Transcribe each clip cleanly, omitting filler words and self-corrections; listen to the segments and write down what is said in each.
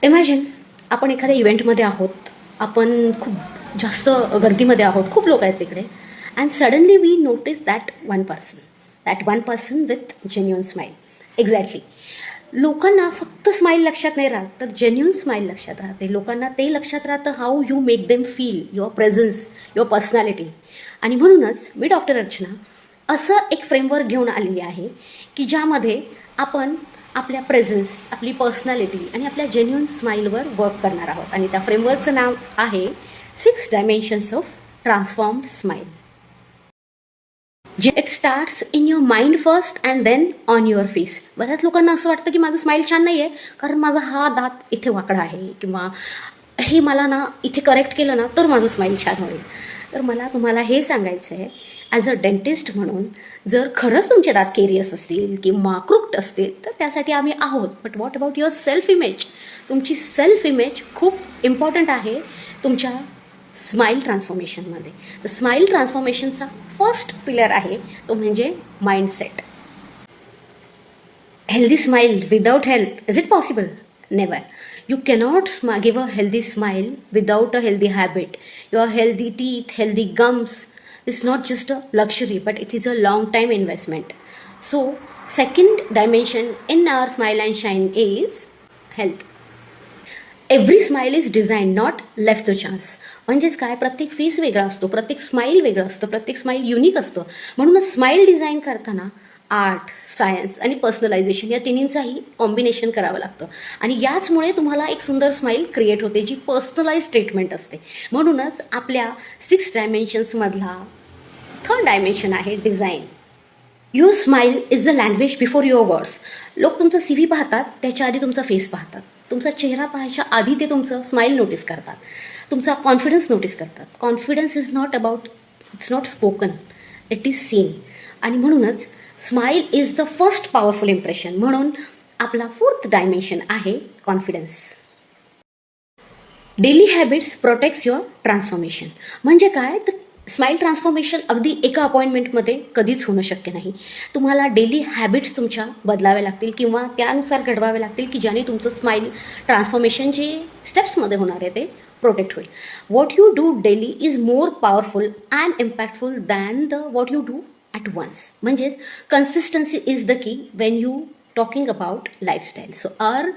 Imagine आपण एखाद्या इव्हेंटमध्ये आहोत, आपण खूप जास्त गर्दीमध्ये आहोत, खूप लोक आहेत तिकडे and suddenly we notice that one person with genuine smile. Exactly. लोकांना फक्त स्माईल लक्षात नाही राहत, तर जेन्युइन स्माईल लक्षात राहते. लोकांना ते लक्षात राहतं how you make them feel, your presence, your personality. आणि म्हणूनच मी डॉक्टर अर्चना असं एक फ्रेमवर्क घेऊन आलेली आहे की ज्यामध्ये आपण आपल्या प्रेझन्स, आपली पर्सनॅलिटी आणि आपल्या जेन्युइन स्माईलवर वर्क करणार आहोत. आणि त्या फ्रेमवर्कचं नाव आहे 6 डायमेन्शन्स ऑफ ट्रान्सफॉर्म्ड स्माईल. जे it starts in your mind first and then on your face. बऱ्याच लोकांना असं वाटतं की माझं स्माईल छान नाही आहे कारण माझा हा दात इथे वाकडा आहे किंवा हे मला ना इथे करेक्ट केलं ना तर माझं स्माईल छान होईल. तर मला तुम्हाला हे सांगायचं आहे ॲज अ डेंटिस्ट म्हणून, जर खरंच तुमचे दात केरियस असतील किंवा क्रुक्ट असतील तर त्यासाठी आम्ही आहोत. But what about your self image? तुमची सेल्फ इमेज खूप इम्पॉर्टंट आहे तुमच्या स्माईल ट्रान्सफॉर्मेशनमध्ये. तर स्माईल ट्रान्सफॉर्मेशनचा फर्स्ट पिलर आहे तो म्हणजे mindset. Healthy smile without health, is it possible? Never. You cannot give a healthy smile without a healthy habit. Your healthy teeth, healthy gums is not just a luxury, but it is a long time investment. So, second dimension in our smile and shine is health. Every smile is design, not left to chance. म्हणजेच काय, प्रत्येक face वेगळा असतो, प्रत्येक smile वेगळं असतं, प्रत्येक smile unique असतं. म्हणूनच स्माईल डिझाईन करताना आर्ट, सायन्स आणि पर्सनलायझेशन या तिन्हींचाही कॉम्बिनेशन करावं लागतं. आणि याचमुळे तुम्हाला एक सुंदर स्माईल क्रिएट होते जी पर्सनलाइज ट्रीटमेंट असते. म्हणूनच आपल्या 6 डायमेन्शन्समधला थर्ड डायमेन्शन आहे design. Your smile is the language before your words. लोक तुमचं CV पाहतात त्याच्या आधी तुमचा फेस पाहतात. तुमचा चेहरा पाहायच्या आधी ते तुमचं स्माईल नोटीस करतात, तुमचा कॉन्फिडन्स नोटीस करतात. Confidence is not about, it's not spoken, it is seen. आणि म्हणूनच smile is the first powerful impression. म्हणून आपला 4th डायमेन्शन आहे confidence. Daily habits protects your transformation. म्हणजे काय, तर स्माईल ट्रान्सफॉर्मेशन अगदी एका अपॉइंटमेंटमध्ये कधीच होणं शक्य नाही. तुम्हाला डेली हॅबिट्स तुमच्या बदलाव्या लागतील किंवा त्यानुसार घडवावे लागतील की ज्याने तुमचं स्माईल ट्रान्सफॉर्मेशन जे स्टेप्समध्ये होणार आहे ते प्रोटेक्ट होईल. What you do daily is more powerful and impactful than the what you do at once. म्हणजेच consistency is the key when you talking about lifestyle. So our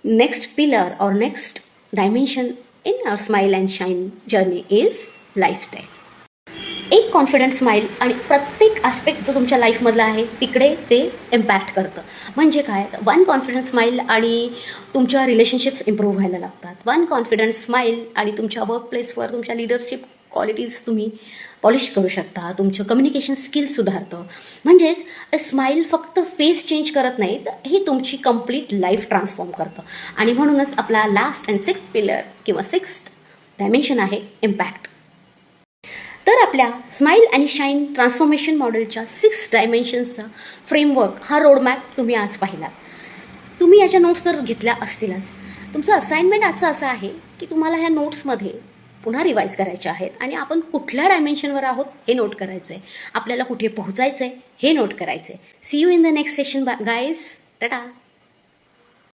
next pillar और next dimension in our smile and shine journey is lifestyle. एक confident smile आणि प्रत्येक aspect जो तुमच्या लाईफमधला आहे तिकडे ते इम्पॅक्ट करतं. म्हणजे काय, वन कॉन्फिडंट स्माईल आणि तुमच्या रिलेशनशिप्स इम्प्रूव्ह व्हायला लागतात. वन कॉन्फिडंट स्माईल आणि तुमच्या वर्कप्लेसवर तुमच्या लिडरशिप क्वालिटीज तुम्ही पॉलिश करू शकता. तुमचं कम्युनिकेशन स्किल सुधारतं. म्हणजेच स्माईल फक्त फेस चेंज करत नाही, तर ही तुमची कंप्लीट लाईफ ट्रान्सफॉर्म करतं. आणि म्हणूनच आपला लास्ट अँड 6th पिलर किंवा 6th डायमेन्शन आहे इम्पॅक्ट. तर आपल्या स्माईल आणि शाईन ट्रान्सफॉर्मेशन मॉडेलच्या 6 डायमेन्शन्सचा फ्रेमवर्क हा रोडमॅप तुम्ही आज पाहिलात. तुम्ही याच्या नोट्स तर घेतल्या असतीलच. तुमचं असाइनमेंट आजचं असं आहे की तुम्हाला ह्या नोट्समध्ये पुन्हा रिवाईज करायच्या आहेत आणि आपण कुठल्या डायमेन्शनवर आहोत हे नोट करायचं आहे. आपल्याला कुठे पोहोचायचं आहे हे नोट करायचं आहे. See you in the next session guys. Tata.